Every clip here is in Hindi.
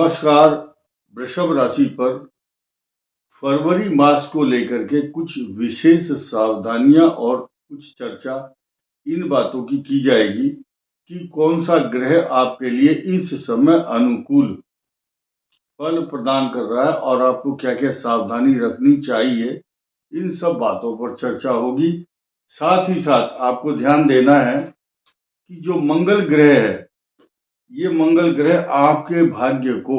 नमस्कार। वृषभ राशि पर फरवरी मास को लेकर के कुछ विशेष सावधानियां और कुछ चर्चा इन बातों की जाएगी कि कौन सा ग्रह आपके लिए इस समय अनुकूल फल प्रदान कर रहा है और आपको क्या क्या सावधानी रखनी चाहिए। इन सब बातों पर चर्चा होगी। साथ ही साथ आपको ध्यान देना है कि जो मंगल ग्रह है, ये मंगल ग्रह आपके भाग्य को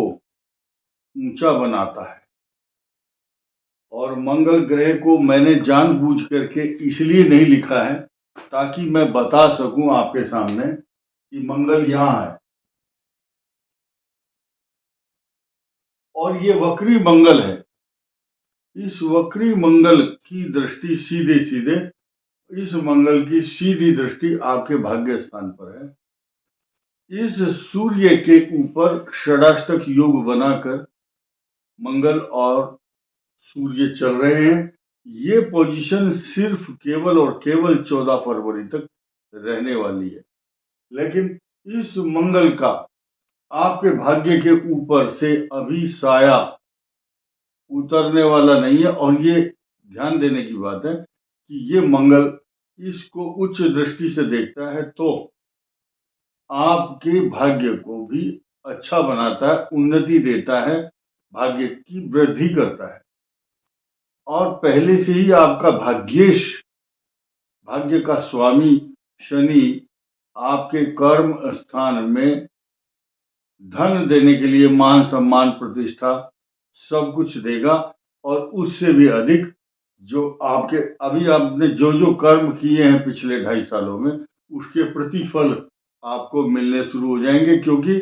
ऊंचा बनाता है। और मंगल ग्रह को मैंने जानबूझ करके इसलिए नहीं लिखा है ताकि मैं बता सकूं आपके सामने कि मंगल यहाँ है। और ये वक्री मंगल है। इस वक्री मंगल की दृष्टि सीधे सीधे इस मंगल की सीधी दृष्टि आपके भाग्य स्थान पर है। इस सूर्य के ऊपर षडाष्टक योग बनाकर मंगल और सूर्य चल रहे हैं। ये पोजीशन सिर्फ केवल और केवल 14 फरवरी तक रहने वाली है, लेकिन इस मंगल का आपके भाग्य के ऊपर से अभी साया उतरने वाला नहीं है। और ये ध्यान देने की बात है कि ये मंगल इसको उच्च दृष्टि से देखता है तो आपके भाग्य को भी अच्छा बनाता है, उन्नति देता है, भाग्य की वृद्धि करता है। और पहले से ही आपका भाग्य का स्वामी शनि आपके कर्म स्थान में धन देने के लिए मान सम्मान प्रतिष्ठा सब कुछ देगा। और उससे भी अधिक जो आपके अभी आपने जो कर्म किए हैं पिछले 2.5 सालों में, उसके प्रतिफल आपको मिलने शुरू हो जाएंगे। क्योंकि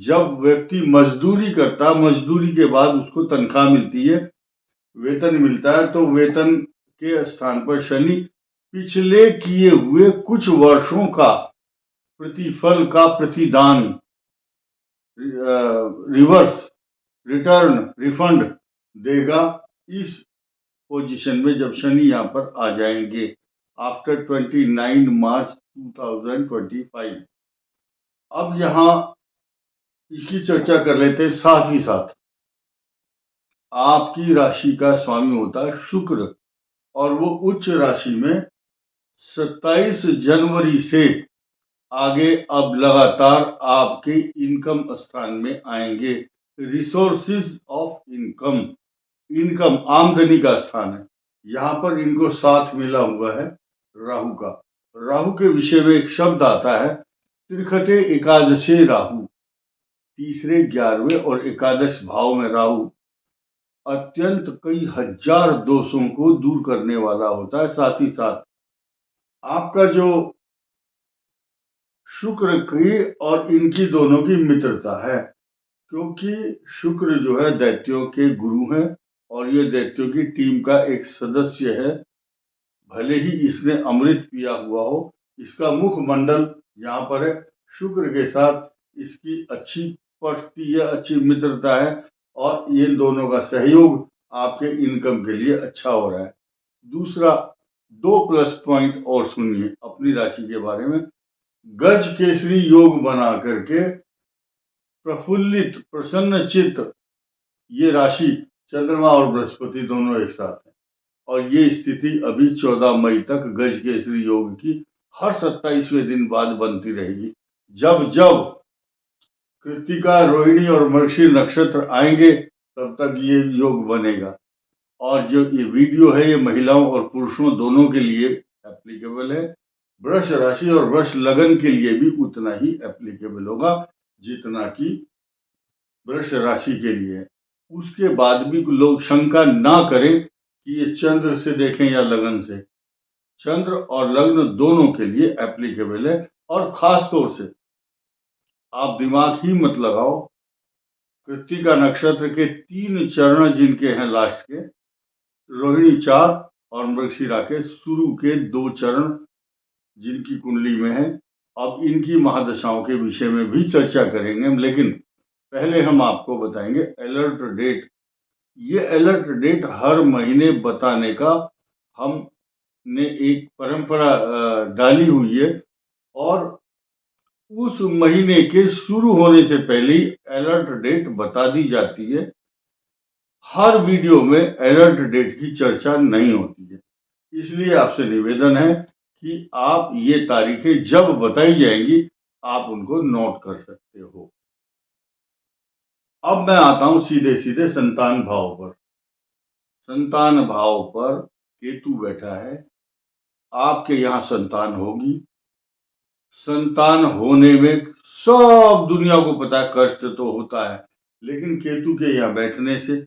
जब व्यक्ति मजदूरी करता, मजदूरी के बाद उसको तनख्वाह मिलती है, वेतन मिलता है, तो वेतन के स्थान पर शनि पिछले किए हुए कुछ वर्षों का प्रतिफल का प्रतिदान, रिवर्स रिटर्न, रिफंड देगा इस पोजीशन में जब शनि यहाँ पर आ जाएंगे आफ्टर 29 मार्च 2025। अब यहाँ इसकी चर्चा कर लेते हैं। साथ ही साथ आपकी राशि का स्वामी होता है शुक्र, और वो उच्च राशि में 27 जनवरी से आगे अब लगातार आपके इनकम स्थान में आएंगे। रिसोर्सेज ऑफ इनकम आमदनी का स्थान है। यहाँ पर इनको साथ मिला हुआ है राहु का। राहु के विषय में एक शब्द आता है त्रिखटे एकादशे राहु। तीसरे, 11वें और एकादश भाव में राहु अत्यंत कई हजार दोषों को दूर करने वाला होता है। साथ ही साथ आपका जो शुक्र की और इनकी दोनों की मित्रता है, क्योंकि शुक्र जो है दैत्यों के गुरु हैं और ये दैत्यों की टीम का एक सदस्य है। भले ही इसने अमृत पिया हुआ हो, इसका मुखमंडल यहाँ पर है। शुक्र के साथ इसकी अच्छी पटती है, अच्छी मित्रता है और ये दोनों का सहयोग आपके इनकम के लिए अच्छा हो रहा है। दूसरा, 2 प्लस पॉइंट और सुनिए अपनी राशि के बारे में। गज केसरी योग बना करके प्रफुल्लित प्रसन्न चित्त, ये राशि चंद्रमा और बृहस्पति दोनों एक साथ हैं। और ये स्थिति अभी 14 मई तक गज केसरी योग की हर 27वें दिन बाद बनती रहेगी। जब जब कृत्तिका, रोहिणी और मृगशीर नक्षत्र आएंगे तब तक ये योग बनेगा। और जो ये वीडियो है ये महिलाओं और पुरुषों दोनों के लिए एप्लीकेबल है। वृष राशि और वृष लगन के लिए भी उतना ही एप्लीकेबल होगा जितना कि वृष राशि के लिए है। उसके बाद भी लोग शंका ना करें कि ये चंद्र से देखें या लगन से। चंद्र और लग्न दोनों के लिए एप्लीकेबल है। और खास तौर से आप दिमाग ही मत लगाओ, कृत्तिका नक्षत्र के 3 चरण जिनके हैं लास्ट के, रोहिणी 4 और मृगशिरा के शुरू के 2 चरण जिनकी कुंडली में है, अब इनकी महादशाओं के विषय में भी चर्चा करेंगे। लेकिन पहले हम आपको बताएंगे अलर्ट डेट। ये अलर्ट डेट हर महीने बताने का हमने एक परंपरा डाली हुई है। और उस महीने के शुरू होने से पहले ही अलर्ट डेट बता दी जाती है। हर वीडियो में अलर्ट डेट की चर्चा नहीं होती है। इसलिए आपसे निवेदन है कि आप ये तारीखें जब बताई जाएंगी आप उनको नोट कर सकते हो। अब मैं आता हूं सीधे सीधे संतान भाव पर। संतान भाव पर केतु बैठा है। आपके यहां संतान होगी। संतान होने में सब दुनिया को पता है कष्ट तो होता है, लेकिन केतु के यहाँ बैठने से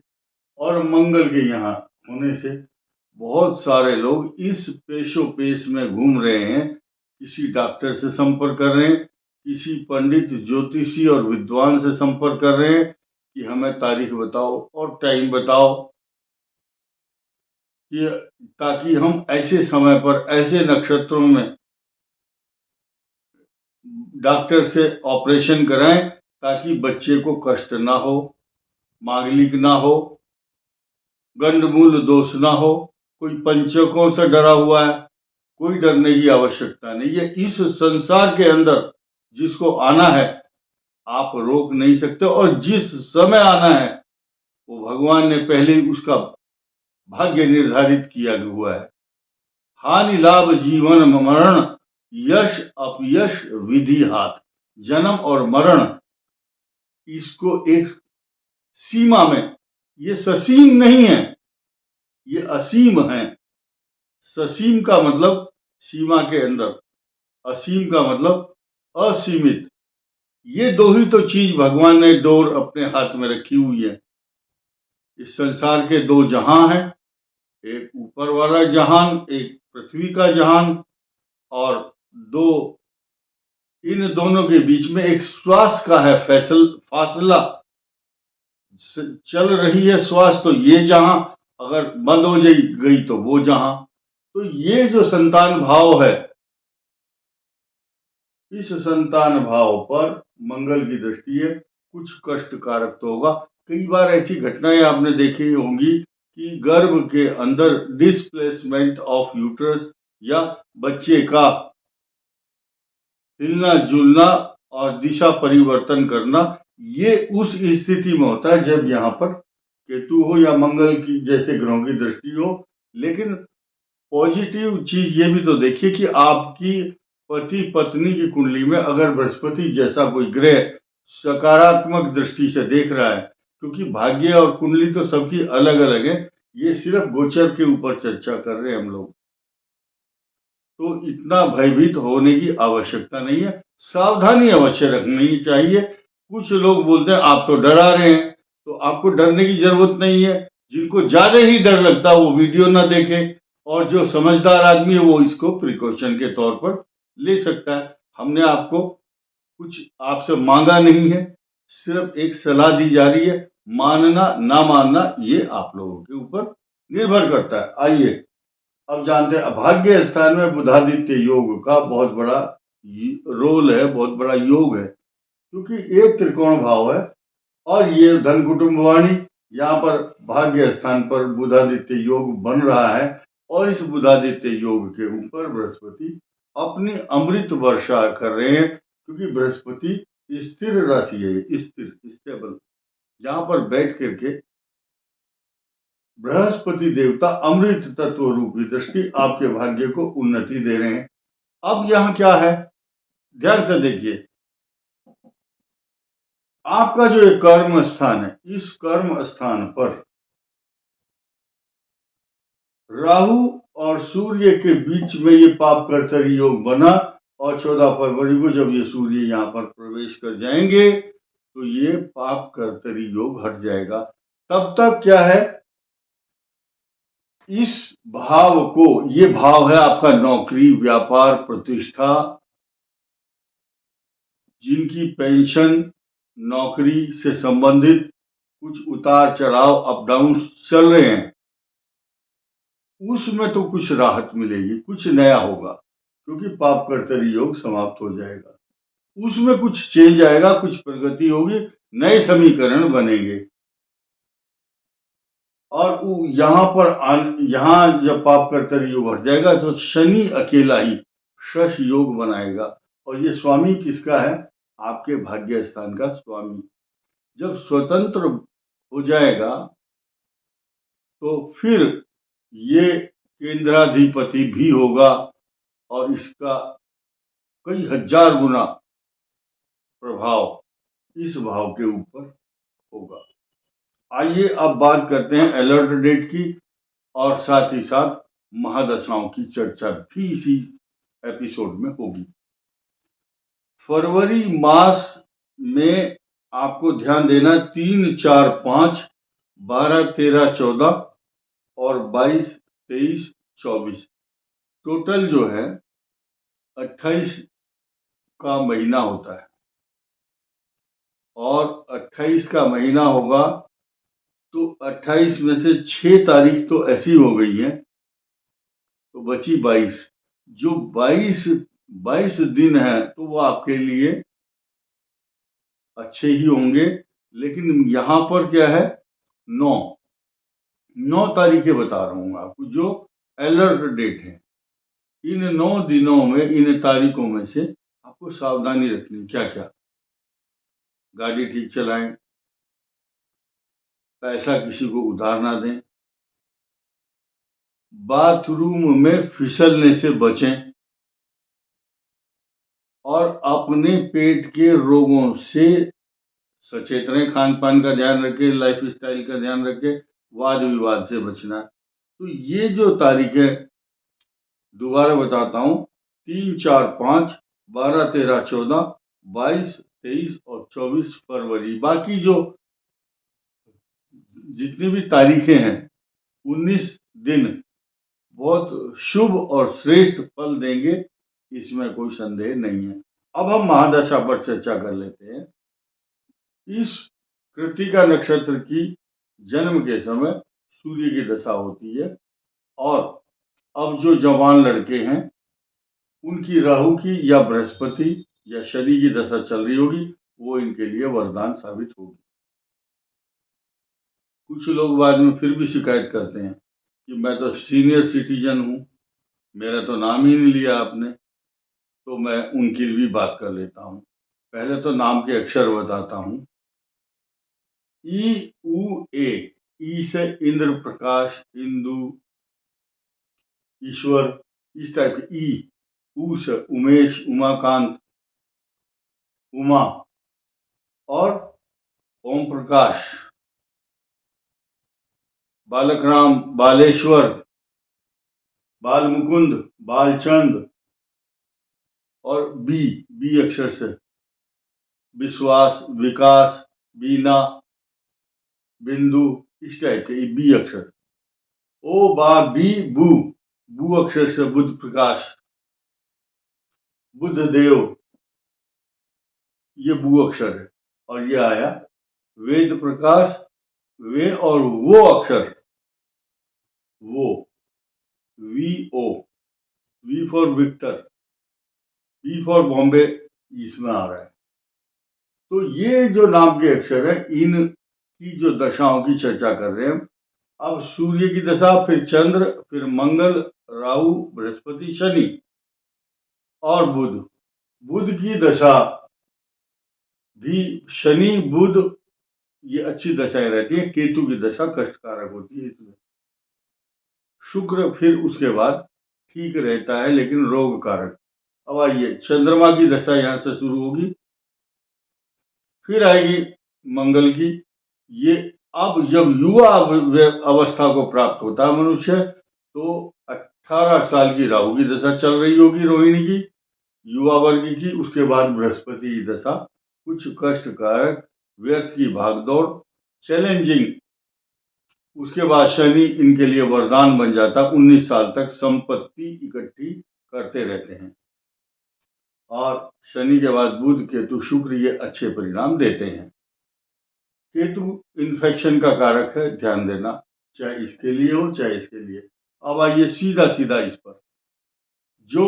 और मंगल के यहाँ होने से बहुत सारे लोग इस पेशो पेश में घूम रहे हैं। किसी डॉक्टर से संपर्क कर रहे हैं, किसी पंडित ज्योतिषी और विद्वान से संपर्क कर रहे हैं कि हमें तारीख बताओ और टाइम बताओ, कि ताकि हम ऐसे समय पर ऐसे नक्षत्रों में डॉक्टर से ऑपरेशन कराएं ताकि बच्चे को कष्ट ना हो, मांगलिक ना हो, गंडमूल दोष ना हो। कोई पंचकों से डरा हुआ है, कोई डरने की आवश्यकता नहीं है। इस संसार के अंदर जिसको आना है आप रोक नहीं सकते, और जिस समय आना है वो भगवान ने पहले ही उसका भाग्य निर्धारित किया हुआ है। हानि लाभ जीवन मरण, यश अपयश विधि हाथ। जन्म और मरण इसको एक सीमा में, ये ससीम नहीं है, ये असीम है। ससीम का मतलब सीमा के अंदर, असीम का मतलब असीमित। ये दो ही तो चीज भगवान ने डोर अपने हाथ में रखी हुई है। इस संसार के दो जहां हैं, एक ऊपर वाला जहान, एक पृथ्वी का जहान, और दो इन दोनों के बीच में एक श्वास का है फासला। चल रही है श्वास तो ये जहां, अगर बंद हो गई तो वो जहां। तो ये जो संतान भाव है, इस संतान भाव पर मंगल की दृष्टि है, कुछ कष्ट कारक तो होगा। कई बार ऐसी घटनाएं आपने देखी होंगी कि गर्भ के अंदर डिस्प्लेसमेंट ऑफ यूट्रस या बच्चे का हिलना जुलना और दिशा परिवर्तन करना, ये उस स्थिति में होता है जब यहाँ पर केतु हो या मंगल की जैसे ग्रहों की दृष्टि हो। लेकिन पॉजिटिव चीज ये भी तो देखिए कि आपकी पति पत्नी की कुंडली में अगर बृहस्पति जैसा कोई ग्रह सकारात्मक दृष्टि से देख रहा है, क्योंकि भाग्य और कुंडली तो सबकी अलग अलग है, ये सिर्फ गोचर के ऊपर चर्चा कर रहे हैं हम लोग, तो इतना भयभीत होने की आवश्यकता नहीं है। सावधानी अवश्य रखनी चाहिए। कुछ लोग बोलते हैं आप तो डरा रहे हैं, तो आपको डरने की जरूरत नहीं है। जिनको ज्यादा ही डर लगता है वो वीडियो ना देखे, और जो समझदार आदमी है वो इसको प्रिकॉशन के तौर पर ले सकता है। हमने आपको कुछ आपसे मांगा नहीं है, सिर्फ एक सलाह दी जा रही है। मानना ना मानना ये आप लोगों के ऊपर निर्भर करता है। आइए अब जानते हैं भाग्य स्थान में बुधादित्य योग का बहुत बड़ा रोल है, बहुत बड़ा योग है, क्योंकि एक त्रिकोण भाव है और ये धन कुटुंब वाणी, यहाँ पर भाग्य स्थान पर बुधादित्य योग बन रहा है, और इस बुधादित्य योग के ऊपर बृहस्पति अपनी अमृत वर्षा कर रहे हैं, क्योंकि बृहस्पति स्थिर राशि है, स्थिर स्टेबल, जहां पर बैठ करके बृहस्पति देवता अमृत तत्व रूपी दृष्टि आपके भाग्य को उन्नति दे रहे हैं। अब यहां क्या है, ध्यान से देखिए, आपका जो एक कर्म स्थान है, इस कर्म स्थान पर राहु और सूर्य के बीच में ये पाप कर्तरी योग बना, और 14 फरवरी को जब ये सूर्य यहाँ पर प्रवेश कर जाएंगे तो ये पाप कर्तरी योग हट जाएगा। तब तक क्या है, इस भाव को, ये भाव है आपका नौकरी व्यापार प्रतिष्ठा, जिनकी पेंशन नौकरी से संबंधित कुछ उतार चढ़ाव अप डाउन चल रहे हैं, उसमें तो कुछ राहत मिलेगी, कुछ नया होगा, क्योंकि पाप कर्तरी योग समाप्त हो जाएगा। उसमें कुछ चेंज आएगा, कुछ प्रगति होगी, नए समीकरण बनेंगे। और यहाँ जब पाप कर्तरी योग हट जाएगा तो शनि अकेला ही शश योग बनाएगा, और ये स्वामी किसका है? आपके भाग्य स्थान का स्वामी। जब स्वतंत्र हो जाएगा तो फिर ये केंद्राधिपति भी होगा और इसका कई हजार गुना प्रभाव इस भाव के ऊपर होगा। आइए अब बात करते हैं अलर्ट डेट की और साथ ही साथ महादशाओं की चर्चा भी इसी एपिसोड में होगी। फरवरी मास में आपको ध्यान देना 3, 4, 5, 12, 13, 14 और 22, 23, 24 टोटल जो है 28 का महीना होता है और 28 का महीना होगा तो 28 में से 6 तारीख तो ऐसी हो गई है तो बची 22। जो 22 दिन है तो वो आपके लिए अच्छे ही होंगे, लेकिन यहाँ पर क्या है 9 तारीखें बता रहा हूँ आपको जो अलर्ट डेट है। इन 9 दिनों में इन तारीखों में से आपको सावधानी रखनी। क्या क्या? गाड़ी ठीक चलाएं, पैसा किसी को उधार ना दें, बाथरूम में फिसलने से बचें और अपने पेट के रोगों से सचेत रहें। खान पान का ध्यान रखें, लाइफ स्टाइल का ध्यान रखें, वाद विवाद से बचना। तो ये जो तारीख है दोबारा बताता हूँ 3, 4, 5, 12, 13, 14, 22, 23 और 24 फरवरी। बाकी जो जितनी भी तारीखें हैं 19 दिन बहुत शुभ और श्रेष्ठ फल देंगे, इसमें कोई संदेह नहीं है। अब हम महादशा पर चर्चा कर लेते हैं। इस कृत्तिका नक्षत्र की जन्म के समय सूर्य की दशा होती है और अब जो जवान लड़के हैं उनकी राहु की या बृहस्पति या शनि की दशा चल रही होगी, वो इनके लिए वरदान साबित होगी। कुछ लोग बाद में फिर भी शिकायत करते हैं कि मैं तो सीनियर सिटीजन हूँ, मेरा तो नाम ही नहीं लिया आपने, तो मैं उनकी भी बात कर लेता हूँ। पहले तो नाम के अक्षर बताता हूँ। ई, उ, ए। ई से इंद्र, प्रकाश, इंदु, ईश्वर, इस टाइप के ई। उ से उमेश, उमाकांत, उमा और ओम प्रकाश, बालक राम, बालेश्वर, बाल मुकुंद, बालचंद और बी अक्षर से विश्वास, विकास, बीना, बिंदु, इस टाइप के बी अक्षर। ओ बा बी बू अक्षर से बुध प्रकाश, बुध देव, ये बू अक्षर है। और ये आया वेद प्रकाश, वे और वो अक्षर, वो VO, V for Victor, B for Bombay, इसमें आ रहा है। तो ये जो नाम के अक्षर है इन की जो दशाओं की चर्चा कर रहे हैं। अब सूर्य की दशा, फिर चंद्र, फिर मंगल, राहु, बृहस्पति, शनि और बुध की दशा भी, शनि बुध ये अच्छी दशाएं रहती है। केतु की दशा कष्टकारक होती है इसमें। शुक्र फिर उसके बाद ठीक रहता है लेकिन रोग कारक। अब आइए चंद्रमा की दशा यहां से शुरू होगी, फिर आएगी मंगल की। ये अब जब युवा अवस्था को प्राप्त होता है मनुष्य तो 18 साल की राहु की दशा चल रही होगी, रोहिणी की, युवा वर्ग की। उसके बाद बृहस्पति की दशा, कुछ कष्टकारक, व्यर्थ की भागदौड़, चैलेंजिंग। उसके बाद शनि इनके लिए वरदान बन जाता, 19 साल तक संपत्ति इकट्ठी करते रहते हैं। और शनि के बाद बुध, केतु, शुक्र ये अच्छे परिणाम देते हैं। केतु इन्फेक्शन का कारक है, ध्यान देना, चाहे इसके लिए हो चाहे इसके लिए। अब आइए सीधा सीधा इस पर। जो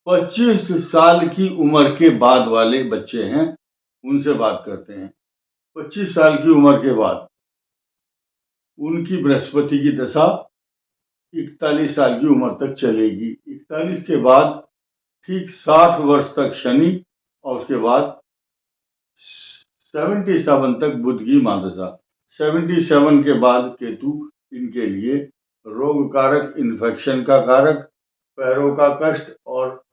25 साल की उम्र के बाद वाले बच्चे हैं उनसे बात करते हैं। 25 साल की उम्र के बाद उनकी बृहस्पति की दशा 41 साल की उम्र तक चलेगी। 41 के बाद ठीक 60 वर्ष तक शनि और उसके बाद 77 तक बुध की महादशा। 77 के बाद केतु इनके लिए रोग कारक, इन्फेक्शन का कारक, पैरों का कष्ट और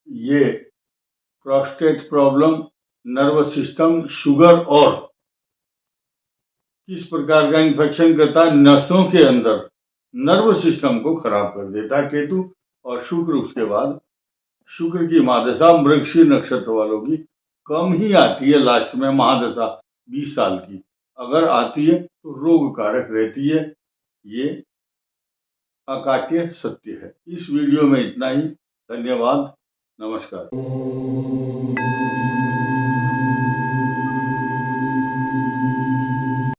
ये prostate problem, nervous system, sugar और किस प्रकार का इन्फेक्शन करता है, नसों के अंदर नर्वस सिस्टम को खराब कर देता है केतु। और शुक्र उसके बाद, शुक्र की महादशा मृगशीर नक्षत्र वालों की कम ही आती है, लास्ट में महादशा 20 साल की अगर आती है तो रोग कारक रहती है। ये अकाट्य सत्य है। इस वीडियो में इतना ही। धन्यवाद। नमस्कार।